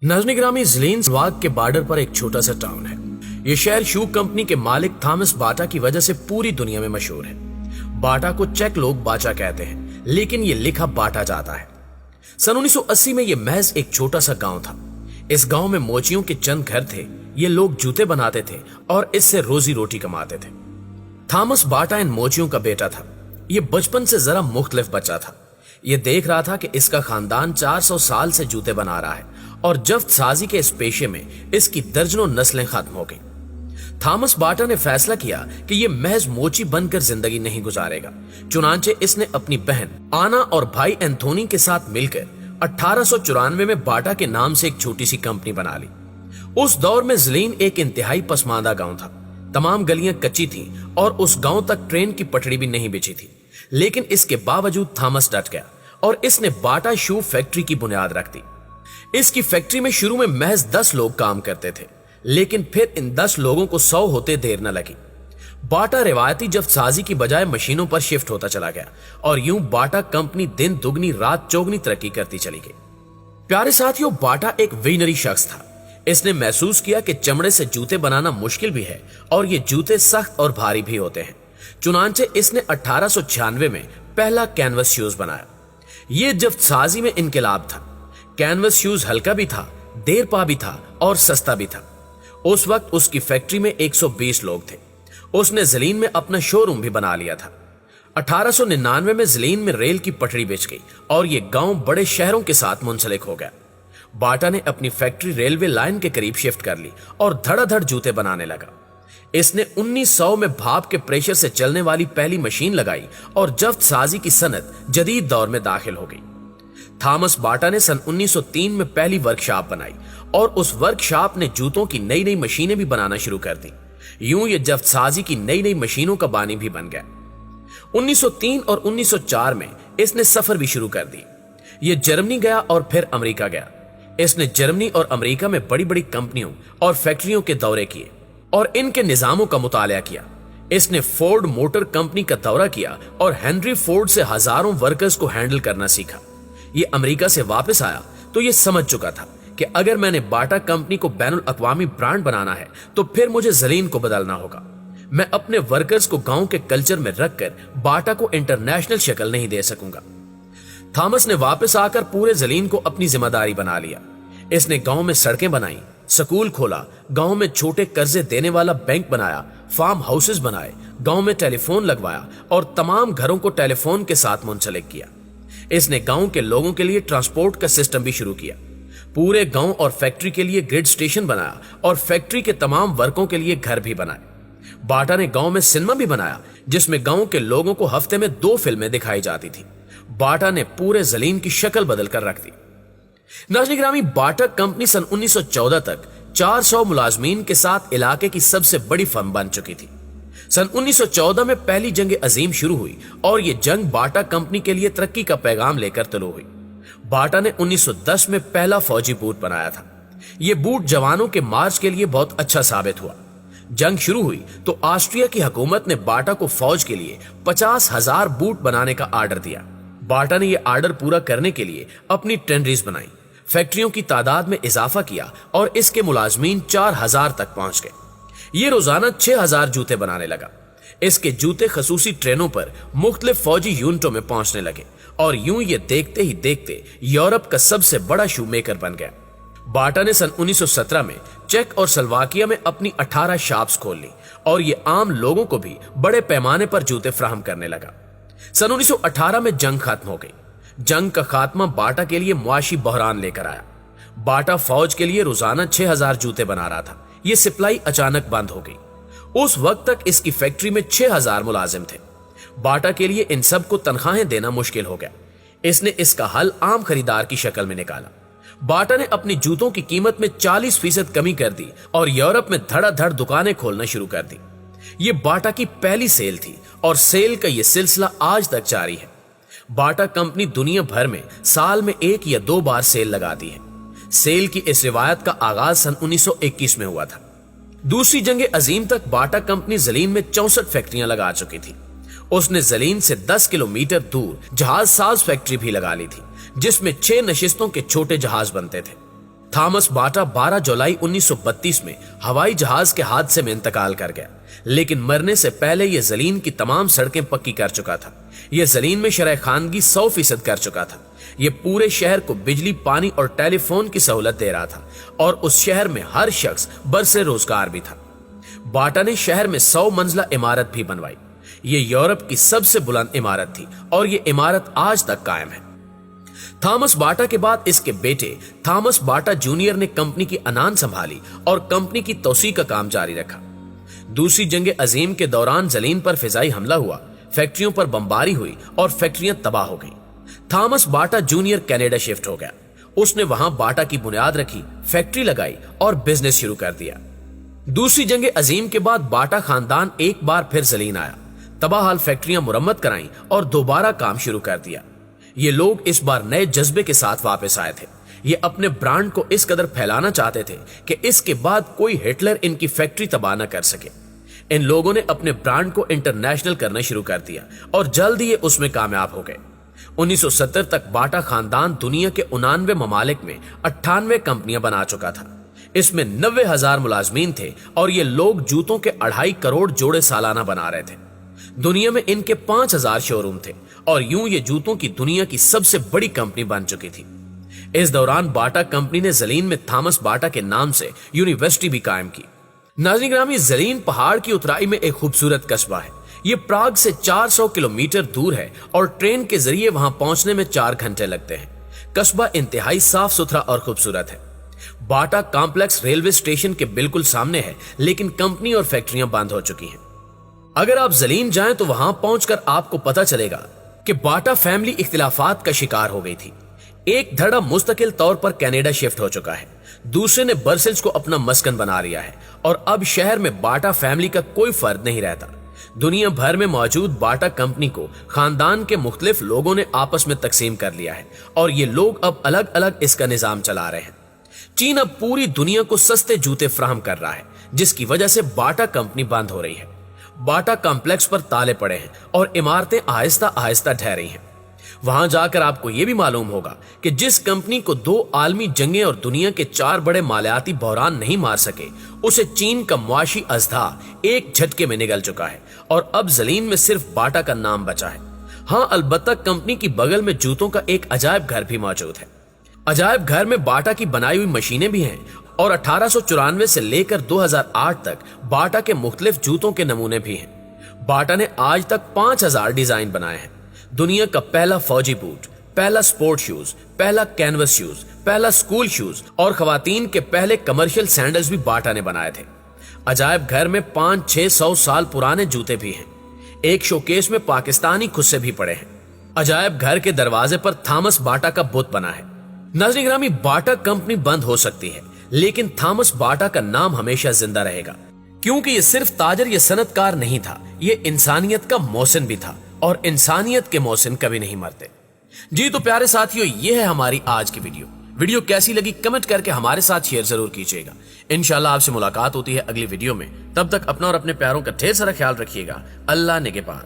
नाज़रीन गिरामी, ज़लीन स्लोवाक के बॉर्डर पर एक छोटा सा टाउन है। ये शहर शू कंपनी के मालिक थॉमस बाटा की वजह से पूरी दुनिया में मशहूर है। बाटा को चेक लोग बाचा कहते हैं, लेकिन ये लिखा बाटा जाता है। सन 1980 में ये महज एक छोटा सा गांव था। इस गांव में मोचियों के चंद घर थे। ये लोग जूते बनाते थे और इससे रोजी रोटी कमाते थे। थॉमस बाटा इन मोचियों का बेटा था। ये बचपन से जरा मुख्तलिफ बच्चा था। ये देख रहा था कि इसका खानदान 400 साल से जूते बना रहा है और जफ्त साजी के इस पेशे में इसकी दर्जनों नस्लें खत्म हो गईं। थॉमस बाटा ने फैसला किया कि ये महज मोची बनकर जिंदगी नहीं गुजारेगा। चुनांचे इसने अपनी बहन आना और भाई एंथोनी के साथ मिलकर 1894 में बाटा के नाम से एक छोटी सी कंपनी बना ली। उस दौर में ज़लीन एक इंतहाई पसमानदा गांव था। तमाम गलियां कच्ची थीं और उस गांव तक ट्रेन की पटड़ी भी नहीं बिछी थी। लेकिन इसके बावजूद थॉमस डट गया और इसने बाटा शू फैक्ट्री की बुनियाद रख दी। इसकी फैक्ट्री में शुरू में महज 10 लोग काम करते थे, लेकिन फिर इन 10 लोगों को 100 होते देर न लगी। बाटा रिवायती जफ्त साजी की बजाय मशीनों पर शिफ्ट होता चला गया और यूं बाटा कंपनी दिन दुगनी रात चौगनी तरक्की करती चली गई। प्यारे साथियों, बाटा एक विजनरी शख्स था। इसने महसूस किया कि चमड़े से जूते बनाना मुश्किल भी है और ये जूते सख्त और भारी भी होते हैं। चुनांचे इसने 1896 में पहला कैनवस शूज बनाया। ये जफ्त साजी में इनकलाब था। कैनवस शूज हल्का भी था, देर पा भी था और सस्ता भी था। उस वक्त उसकी फैक्ट्री में 120 लोग थे। उसने ज़लीन में अपना शोरूम भी बना लिया था। 1899 में ज़लीन में रेल की पटरी बिछ गई और यह गांव बड़े शहरों के साथ मुंसलिक हो गया। बाटा ने अपनी फैक्ट्री रेलवे लाइन के करीब शिफ्ट कर ली और धड़ाधड़ जूते बनाने लगा। इसने 1900 में भाप के प्रेशर से चलने वाली पहली मशीन लगाई और जफ्त साजी की सनत जदीद दौर में दाखिल हो गई। थॉमस बाटा ने सन 1903 में पहली वर्कशॉप बनाई और उस वर्कशॉप ने जूतों की नई नई मशीनें भी बनाना शुरू कर दी। यूं ये जफ्त साजी की नई नई मशीनों का बानी भी बन गया। 1903 और 1904 में इसने सफर भी शुरू कर दी। ये जर्मनी गया और फिर अमेरिका गया। इसने जर्मनी और अमेरिका में बड़ी बड़ी कंपनियों और फैक्ट्रियों के दौरे किए और इनके निजामों का मुताला किया। इसने फोर्ड मोटर कंपनी का दौरा किया और हेनरी फोर्ड से हजारों वर्कर्स को हैंडल करना सीखा। ये अमेरिका से वापस आया तो ये समझ चुका था कि अगर मैंने बाटा कंपनी को बैनुल अक़वामी ब्रांड बनाना है तो फिर मुझे ज़लीन को बदलना होगा। मैं अपने वर्कर्स को गांव के कल्चर में रखकर बाटा को इंटरनेशनल शक्ल नहीं दे सकूंगा। थॉमस ने वापस आकर पूरे ज़लीन को अपनी जिम्मेदारी बना लिया। इसने गांव में सड़कें बनाई, स्कूल खोला, गांव में छोटे कर्जे देने वाला बैंक बनाया, फार्म हाउसेस बनाए, गांव में टेलीफोन लगवाया और तमाम घरों को टेलीफोन के साथ मुंसलिक किया। इसने गांव के लोगों के लिए ट्रांसपोर्ट का सिस्टम भी शुरू किया। पूरे गांव और फैक्ट्री के लिए ग्रिड स्टेशन बनाया और फैक्ट्री के तमाम वर्कों के लिए घर भी बनाए। बाटा ने गांव में सिनेमा भी बनाया जिसमें गांव के लोगों को हफ्ते में 2 फिल्में दिखाई जाती थी। बाटा ने पूरे ज़लीन की शक्ल बदल कर रख दी। नाज़रीन गिरामी, बाटा कंपनी सन 1914 तक 400 मुलाजमीन के साथ इलाके की सबसे बड़ी फर्म बन चुकी थी। सन 1914 में पहली जंग अजीम शुरू हुई और यह जंग बाटा कंपनी के लिए तरक्की का पैगाम लेकर तुलू हुई। बाटा ने 1910 में पहला फौजी बूट बनाया था। यह बूट जवानों के मार्च के लिए बहुत अच्छा साबित हुआ। जंग शुरू हुई तो ऑस्ट्रिया की हुकूमत ने बाटा को फौज के लिए 50,000 बूट बनाने का आर्डर दिया। बाटा ने यह आर्डर पूरा करने के लिए अपनी टेंडरीज बनाई, फैक्ट्रियों की तादाद में इजाफा किया और इसके मुलाजमीन 4,000 तक पहुंच गए। ये रोजाना 6,000 जूते बनाने लगा। इसके जूते खसूसी ट्रेनों पर मुख्तलिफ फौजी यूनिटों में पहुंचने लगे और यूं ये देखते ही देखते यूरोप का सबसे बड़ा शू मेकर बन गया। बाटा ने सन 1917 में चेक और स्लोवाकिया में अपनी 18 शॉप्स खोल ली और ये आम लोगों को भी बड़े पैमाने पर जूते फराहम करने लगा। सन 1918 में जंग खत्म हो गई। जंग का खात्मा बाटा के लिए मुआशी बहरान लेकर आया। बाटा फौज के लिए रोजाना 6,000 जूते बना रहा था। यह सप्लाई अचानक बंद हो गई। उस वक्त तक इसकी फैक्ट्री में 6,000 मुलाजिम थे। बाटा के लिए इन सब को तनख्वाहें देना मुश्किल हो गया। इसने इसका हल आम खरीदार की शक्ल में निकाला। बाटा ने अपनी जूतों की कीमत में 40% कमी कर दी और यूरोप में धड़ाधड़ दुकानें खोलना शुरू कर दी। यह बाटा की पहली सेल थी और सेल का यह सिलसिला आज तक जारी है। बाटा कंपनी दुनिया भर में साल में 1 या 2 बार सेल लगाती है। सेल की इस रिवायत का आगाज सन 1921 में हुआ था। दूसरी जंग अजीम तक बाटा कंपनी ज़लीन में 64 फैक्ट्रियां लगा चुकी थी। उसने ज़लीन से 10 किलोमीटर दूर जहाज साज फैक्ट्री भी लगा ली थी जिसमें 6 नशिस्तों के छोटे जहाज बनते थे। थॉमस बाटा 12 जुलाई 1932 में हवाई जहाज के हादसे में इंतकाल कर गया, लेकिन मरने से पहले यह जलीन की तमाम सड़कें पक्की कर चुका था। यह जलीन में शरह खानगी 100% कर चुका था। यह पूरे शहर को बिजली, पानी और टेलीफोन की सहूलत दे रहा था और उस शहर में हर शख्स बरसे रोजगार भी था। बाटा ने शहर में 100 मंजिला इमारत भी बनवाई। ये यूरोप की सबसे बुलंद इमारत थी और ये इमारत आज तक कायम है। थॉमस बाटा के बाद इसके बेटे थॉमस बाटा जूनियर ने कंपनी की अनान संभाली और कंपनी की तौसी का काम जारी रखा। दूसरी जंग अजीम के दौरान जलीन पर फिजाई हमला हुआ, फैक्ट्रियों पर बमबारी हुई और फैक्ट्रियां तबाह हो गईं। थॉमस बाटा जूनियर कनाडा शिफ्ट हो गया। उसने वहां बाटा की बुनियाद रखी, फैक्ट्री लगाई और बिजनेस शुरू कर दिया। दूसरी जंग अजीम के बाद बाटा खानदान एक बार फिर जलीन आया, तबाहाल फैक्ट्रियां मुरम्मत कराई और दोबारा काम शुरू कर दिया। ये लोग इस बार नए जज्बे के साथ वापस आए थे। ये अपने ब्रांड को इस कदर फैलाना चाहते थे कि इसके बाद कोई हिटलर इनकी फैक्ट्री तबाह न कर सके। इन लोगों ने अपने ब्रांड को इंटरनेशनल करना शुरू कर दिया और जल्द ही ये उसमें कामयाब हो गए। 1970 तक बाटा खानदान दुनिया के 99 ममालिक में 98 कंपनियां बना चुका था। इसमें 90,000 मुलाजमीन थे और ये लोग जूतों के 2.5 करोड़ जोड़े सालाना बना रहे थे। दुनिया में इनके 5,000 शोरूम थे और यूं ये जूतों की दुनिया की सबसे बड़ी कंपनी बन चुकी थी। इस दौरान बाटा कंपनी ने जलीन में थॉमस बाटा के नाम से यूनिवर्सिटी भी कायम की। नाज़रीन ग्रामी, जलीन पहाड़ की उतराई में एक खूबसूरत कस्बा है। ये प्राग से 400 किलोमीटर दूर है और ट्रेन के जरिए वहां पहुंचने में 4 घंटे लगते हैं। कस्बा इंतहाई साफ सुथरा और खूबसूरत है। बाटा कॉम्प्लेक्स रेलवे स्टेशन के बिल्कुल सामने है, लेकिन कंपनी और फैक्ट्रियां बंद हो चुकी हैं। अगर आप जलीन जाएं तो वहां पहुंचकर आपको पता चलेगा कि बाटा फैमिली इख्तिलाफात का शिकार हो गई थी। एक धड़ा मुस्तकिल तौर पर कनाडा शिफ्ट हो चुका है, दूसरे ने ब्रसेल्स को अपना मस्कन बना लिया है और अब शहर में बाटा फैमिली का कोई फर्द नहीं रहता। दुनिया भर में मौजूद बाटा कंपनी को खानदान के मुख्तलिफ लोगों ने आपस में तकसीम कर लिया है और ये लोग अब अलग अलग इसका निजाम चला रहे हैं। चीन अब पूरी दुनिया को सस्ते जूते फराहम कर रहा है, जिसकी वजह से बाटा कंपनी बंद हो रही है। बाटा कॉम्प्लेक्स पर ताले पड़े हैं और इमारतें आहिस्ता आहिस्ता ढह रही हैं। वहां जाकर आपको यह भी मालूम होगा कि जिस कंपनी को 2 आलमी जंगें और दुनिया के 4 बड़े मालियाती बहरान नहीं मार सके, उसे चीन का मुआशी अजधा एक झटके में निगल चुका है और अब जलीन में सिर्फ बाटा का नाम बचा है। हाँ, अलबत्ता कंपनी की बगल में जूतों का एक अजायब घर भी मौजूद है। अजायब घर में बाटा की बनाई हुई मशीनें भी हैं और 1894 से लेकर 2008 तक बाटा के मुख्तलिफ जूतों के नमूने भी हैं। बाटा ने आज तक 5000 डिजाइन बनाए हैं। दुनिया का पहला फौजी बूट, पहला स्पोर्ट शूज, पहला कैनवस शूज, पहला स्कूल शूज और खवातीन के पहले कमर्शियल सैंडल्स भी बाटा ने बनाए थे। अजायब घर में 500-600 साल पुराने जूते भी हैं। एक शोकेस में पाकिस्तानी खुस्से भी पड़े हैं। अजायब घर के दरवाजे पर थॉमस बाटा का बुत बना है। नाज़रीन ग्रामी, बाटा कंपनी बंद हो सकती है, लेकिन थॉमस बाटा का नाम हमेशा जिंदा रहेगा, क्योंकि ये सिर्फ ताजर या सनतकार नहीं था, ये इंसानियत का मोहसिन भी था और इंसानियत के मोहसिन कभी नहीं मरते। जी तो प्यारे साथियों, ये है हमारी आज की वीडियो कैसी लगी कमेंट करके हमारे साथ शेयर जरूर कीजिएगा। इंशाल्लाह आपसे मुलाकात होती है अगली वीडियो में। तब तक अपना और अपने प्यारों का ढेर सारा ख्याल रखिएगा। अल्लाह निगहबान।